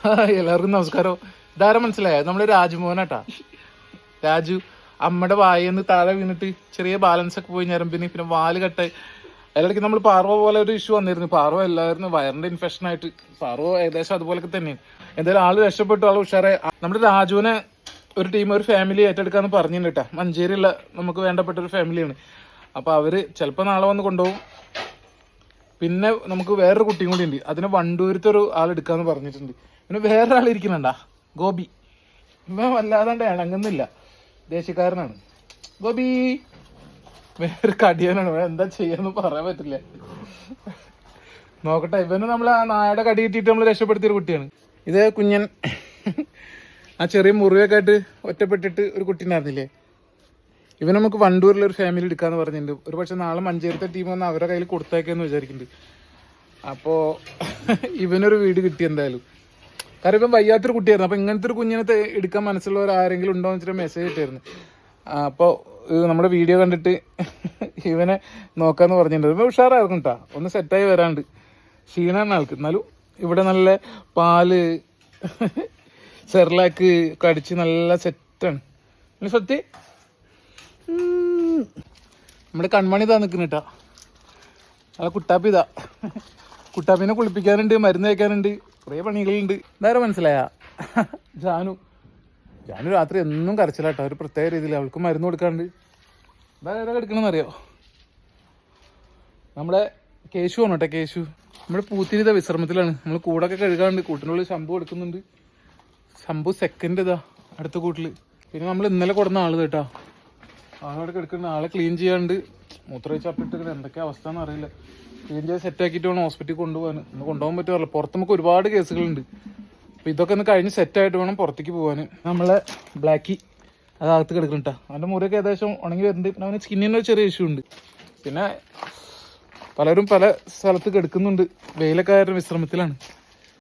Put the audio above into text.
എല്ലാവർക്കും നമസ്കാരം. ഇതാരം മനസ്സിലായോ? നമ്മള് രാജുമോനാട്ടാ. രാജു അമ്മയുടെ വായെന്ന് താഴെ വീണിട്ട് ചെറിയ ബാലൻസ് ഒക്കെ പോയി ഞരമ്പിന്, പിന്നെ വാല് കട്ടായി. അതിലിടയ്ക്ക് നമ്മൾ പാർവ പോലെ ഒരു ഇഷ്യൂ വന്നിരുന്നു. പാർവ എല്ലാവരും വയറിന്റെ ഇൻഫെക്ഷൻ ആയിട്ട്. പാർവ ഏകദേശം അതുപോലൊക്കെ തന്നെയാണ്. എന്തായാലും ആള് രക്ഷപ്പെട്ടു, ആള് ഉഷാറെ. നമ്മുടെ രാജുവിനെ ഒരു ടീം, ഒരു ഫാമിലി ഏറ്റെടുക്കാന്ന് പറഞ്ഞിട്ടുണ്ട് കേട്ടാ. മഞ്ചേരിയുള്ള നമുക്ക് വേണ്ടപ്പെട്ട ഒരു ഫാമിലിയാണ്. അപ്പൊ അവര് ചിലപ്പോ നാളെ വന്ന് കൊണ്ടുപോകും. പിന്നെ നമുക്ക് വേറൊരു കുട്ടിയും കൂടി ഉണ്ട്, അതിനെ വണ്ടൂരത്തെ ഒരു ആളെടുക്കാന്ന് പറഞ്ഞിട്ടുണ്ട്. പിന്നെ വേറൊരാൾ ഇരിക്കുന്നുണ്ടാ, ഗോപി. ഇവൻ വല്ലാതാണ്ട് ഇണങ്ങുന്നില്ല, ദേശീയക്കാരനാണ് ഗോപി. വേറെ കടിയാനാണ്, എന്താ ചെയ്യാന്ന് പറയാൻ പറ്റില്ല. നോക്കട്ടെ. ഇവന് നമ്മൾ ആ നായയുടെ കടി കിട്ടിയിട്ട് നമ്മൾ രക്ഷപ്പെടുത്തിയൊരു കുട്ടിയാണ്. ഇത് കുഞ്ഞൻ. ആ ചെറിയ മുറിവൊക്കെ ആയിട്ട് ഒറ്റപ്പെട്ടിട്ട് ഒരു കുട്ടി ഉണ്ടായിരുന്നില്ലേ, ഇവൻ നമുക്ക് വണ്ടൂരിലൊരു ഫാമിലി എടുക്കാന്ന് പറഞ്ഞിട്ടുണ്ട്. ഒരു പക്ഷെ നാളെ മഞ്ചേരത്തെ ടീം വന്ന് അവരുടെ കയ്യിൽ കൊടുത്തേക്കെന്ന് വിചാരിക്കുന്നുണ്ട്. അപ്പോൾ ഇവനൊരു വീട് കിട്ടി എന്തായാലും. കാരണം ഇപ്പം വയ്യാത്തൊരു കുട്ടിയായിരുന്നു. അപ്പോൾ ഇങ്ങനത്തെ ഒരു കുഞ്ഞിനെ എടുക്കാൻ മനസ്സുള്ളവർ ആരെങ്കിലും ഉണ്ടോ എന്ന് വെച്ചിട്ട് മെസ്സേജ് ഇട്ടായിരുന്നു. അപ്പോൾ നമ്മുടെ വീഡിയോ കണ്ടിട്ട് ഇവനെ നോക്കാന്ന് പറഞ്ഞിട്ടുണ്ട്. ഇപ്പം ഉഷാറായിരുന്നു കേട്ടോ, ഒന്ന് സെറ്റായി വരാണ്ട്. ക്ഷീണമാണ് ആൾക്ക്. എന്നാലും ഇവിടെ നല്ല പാല് സെർലാക്ക് കടിച്ച് നല്ല സെറ്റാണ്. സത്യം നമ്മുടെ കൺമണി ഇതാ നിൽക്കുന്നു കേട്ടോ. ആ കുട്ടാപ്പി ഇതാ. കുട്ടാപ്പിനെ കുളിപ്പിക്കാനുണ്ട്, മരുന്ന് വയ്ക്കാനുണ്ട്, കുറേ പണികളുണ്ട്. നേരെ മനസ്സിലായ ജാനു രാത്രി എന്നും കരച്ചിലാട്ടോ, ഒരു പ്രത്യേക രീതിയിൽ. അവൾക്ക് മരുന്ന് കൊടുക്കാണ്ട്. വേറെ എടുക്കണമെന്നറിയോ? നമ്മുടെ കേശു ആണ് കേട്ടോ. കേശു നമ്മുടെ പൂത്തിരിത വിശ്രമത്തിലാണ്. നമ്മൾ കൂടൊക്കെ കഴുകാണ്ട്, കൂട്ടിനുള്ളിൽ ശംഭു എടുക്കുന്നുണ്ട്. ശംഭു സെക്കൻഡ് ഇതാ അടുത്ത കൂട്ടിൽ. പിന്നെ നമ്മൾ ഇന്നലെ കൊടുന്ന ആള് കേട്ടോ, ആളോടെ കിടക്കുന്ന ആളെ ക്ലീൻ ചെയ്യാണ്ട് മൂത്രയിച്ചപ്പിട്ട് എന്തൊക്കെ അവസ്ഥ എന്ന് അറിയില്ല. ക്ലീൻ ചെയ്ത് സെറ്റാക്കിയിട്ട് വേണം ഹോസ്പിറ്റലിൽ കൊണ്ടുപോകാൻ. ഒന്ന് കൊണ്ടുപോകാൻ പറ്റുമല്ലോ, പുറത്ത് നമുക്ക് ഒരുപാട് കേസുകളുണ്ട്. അപ്പോൾ ഇതൊക്കെ ഒന്ന് കഴിഞ്ഞ് സെറ്റായിട്ട് വേണം പുറത്തേക്ക് പോകാൻ. നമ്മളെ ബ്ലാക്കി അതകത്ത് കിടക്കുന്നുണ്ടാ. അവൻ്റെ മുറിയൊക്കെ ഏകദേശം ഉണങ്ങി വരുന്നുണ്ട്. പിന്നെ അവന് സ്കിന്നിന് ഒരു ചെറിയ ഇഷ്യൂ ഉണ്ട്. പിന്നെ പലരും പല സ്ഥലത്ത് കിടക്കുന്നുണ്ട്. വെയിലൊക്കെ ആയിട്ട് വിശ്രമത്തിലാണ്.